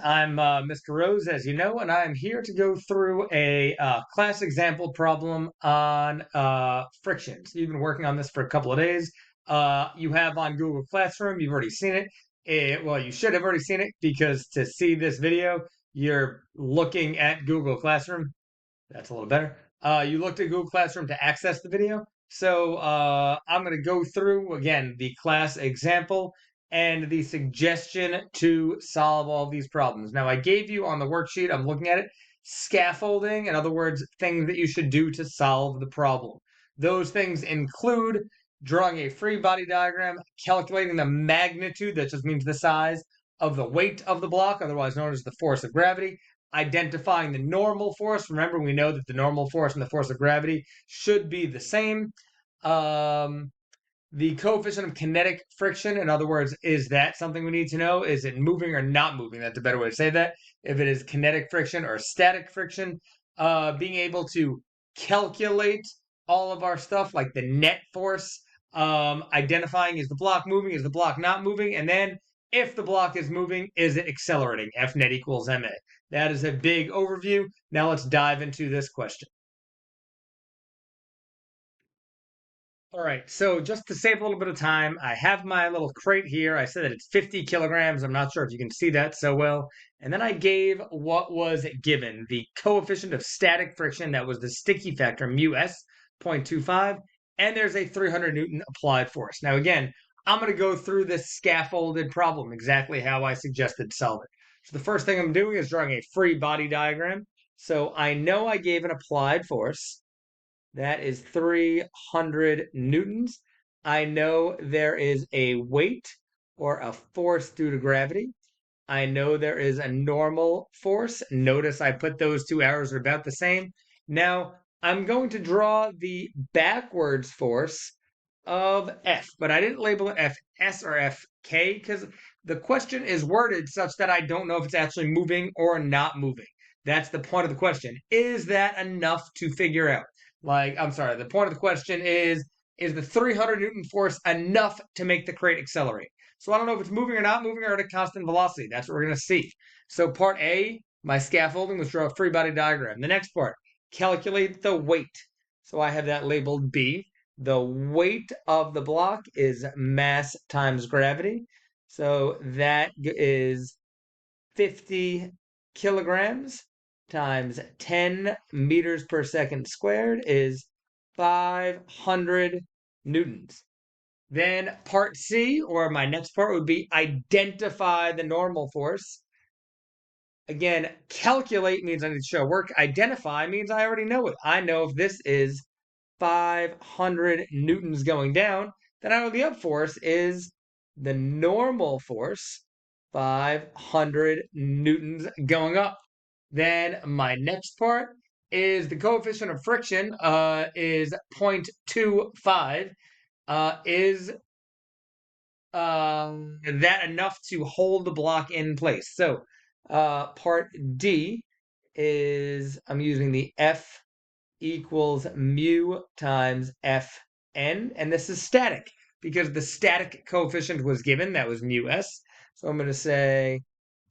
I'm Mr. Rose, as you know, and I'm here to go through a class example problem on friction. So you've been working on this for a couple of days. You have on Google Classroom, you've already seen it. Well, you should have already seen it because to see this video, you're looking at Google Classroom. That's a little better. You looked at Google Classroom to access the video. So I'm going to go through again the class example and the suggestion to solve all these problems. Now, I gave you on the worksheet, I'm looking at it, scaffolding, in other words, things that you should do to solve the problem. Those things include drawing a free body diagram, calculating the magnitude, that just means the size, of the weight of the block, otherwise known as the force of gravity, identifying the normal force. Remember, we know that the normal force and the force of gravity should be the same. Um, the coefficient of kinetic friction, in other words, is that something we need to know? Is it moving or not moving? That's a better way to say that. If it is kinetic friction or static friction, being able to calculate all of our stuff like the net force, identifying is the block moving, is the block not moving, and then if the block is moving, is it accelerating? F net equals ma. That is a big overview. Now let's dive into this question. All right, so just to save a little bit of time, I have my little crate here. I said that it's 50 kilograms. I'm not sure if you can see that so well. And then I gave what was given, the coefficient of static friction, that was the sticky factor, mu s, 0.25, and there's a 300 Newton applied force. Now, again, I'm going to go through this scaffolded problem, exactly how I suggested solve it. So the first thing I'm doing is drawing a free body diagram. So I know I gave an applied force. That is 300 newtons. I know there is a weight or a force due to gravity. I know there is a normal force. Notice I put those two arrows are about the same. Now, I'm going to draw the backwards force of F, but I didn't label it Fs or Fk because the question is worded such that I don't know if it's actually moving or not moving. That's the point of the question. Is that enough to figure out? Like, I'm sorry, the point of the question is the 300 Newton force enough to make the crate accelerate? So I don't know if it's moving or not moving or at a constant velocity. That's what we're going to see. So part A, my scaffolding was draw a free body diagram. The next part, calculate the weight. So I have that labeled B. The weight of the block is mass times gravity. So that is 50 kilograms times 10 meters per second squared is 500 newtons. Then part C, or my next part, would be identify the normal force. Again, calculate means I need to show work. Identify means I already know it. I know if this is 500 newtons going down, then I know the up force is the normal force, 500 newtons going up. Then my next part is the coefficient of friction is 0.25. Is that enough to hold the block in place? So part D is I'm using the F equals mu times Fn, and this is static because the static coefficient was given, that was mu s. So I'm going to say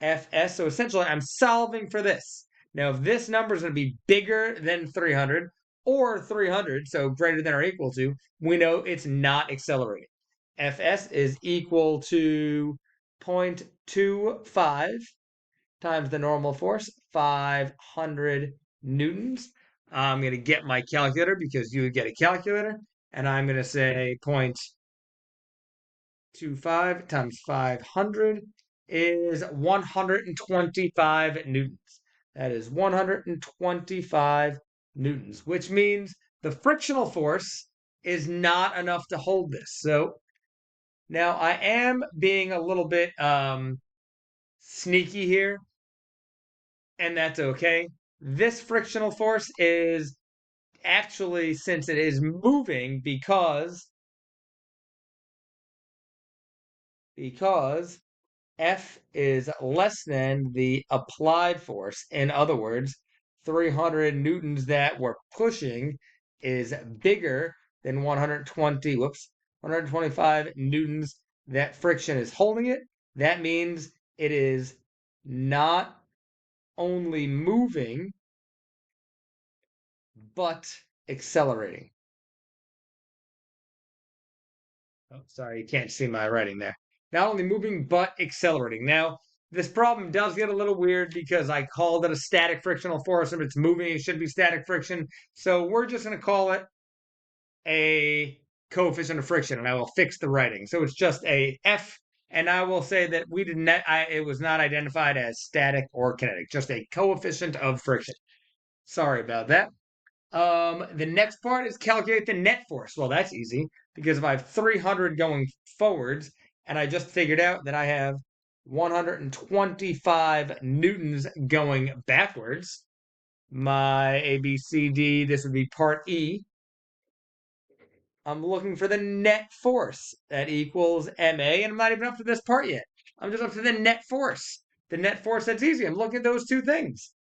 Fs. So essentially, I'm solving for this. Now, if this number is going to be bigger than 300 or 300, so greater than or equal to, we know it's not accelerating. Fs is equal to 0.25 times the normal force, 500 newtons. I'm going to get my calculator because you would get a calculator, and I'm going to say 0.25 times 500 is 125 newtons. That is 125 newtons, which means the frictional force is not enough to hold this. So now I am being a little bit sneaky here, and that's okay. This frictional force is actually, since it is moving, because F is less than the applied force. In other words, 300 newtons that we're pushing is bigger than 125 newtons that friction is holding it. That means it is not only moving, but accelerating. Oh, sorry, you can't see my writing there. Not only moving, but accelerating. Now, this problem does get a little weird because I called it a static frictional force. If it's moving, it should be static friction. So we're just going to call it a coefficient of friction, and I will fix the writing. So it's just a F, and I will say that we did not. It was not identified as static or kinetic, just a coefficient of friction. Sorry about that. The next part is calculate the net force. Well, that's easy because if I have 300 going forwards, and I just figured out that I have 125 newtons going backwards, my A, B, C, D, this would be part E. I'm looking for the net force that equals MA, and I'm not even up to this part yet. I'm just up to the net force. The net force, that's easy. I'm looking at those two things.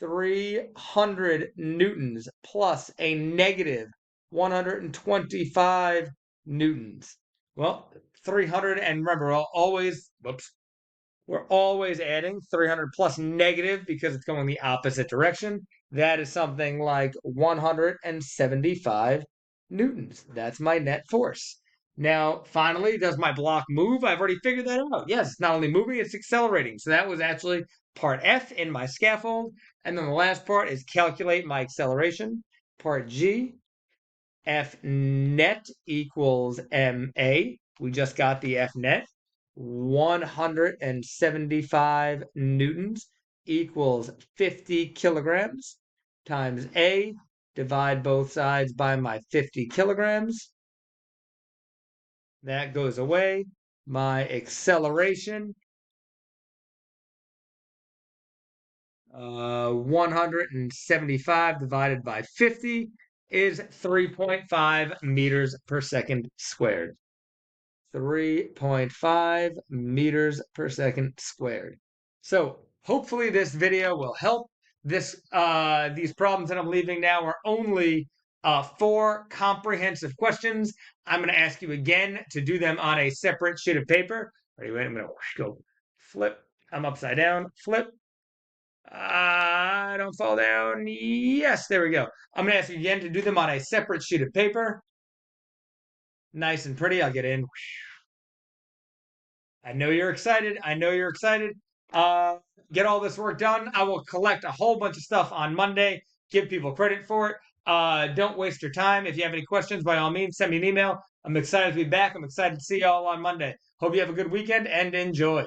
300 newtons plus a negative 125 newtons. Well, 300, and remember, we're always adding 300 plus negative because it's going the opposite direction. That is something like 175 newtons. That's my net force. Now, finally, does my block move? I've already figured that out. Yes, it's not only moving, it's accelerating. So that was actually part F in my scaffold. And then the last part is calculate my acceleration. Part G, F net equals MA. We just got the F net. 175 newtons equals 50 kilograms times A. Divide both sides by my 50 kilograms. That goes away. My acceleration, 175 divided by 50 is 3.5 meters per second squared. 3.5 meters per second squared. So hopefully this video will help. These problems that I'm leaving now are only 4 comprehensive questions. I'm going to ask you again to do them on a separate sheet of paper. Ready? Wait, I'm going to go flip. I'm upside down. Flip. Don't fall down. Yes, there we go. I'm going to ask you again to do them on a separate sheet of paper. Nice and pretty. I'll get in. I know you're excited. I know you're excited. Uh, get all this work done. I will collect a whole bunch of stuff on Monday, give people credit for it. Don't waste your time. If you have any questions, by all means, send me an email. I'm excited to be back. I'm excited to see y'all on Monday. Hope you have a good weekend and enjoy.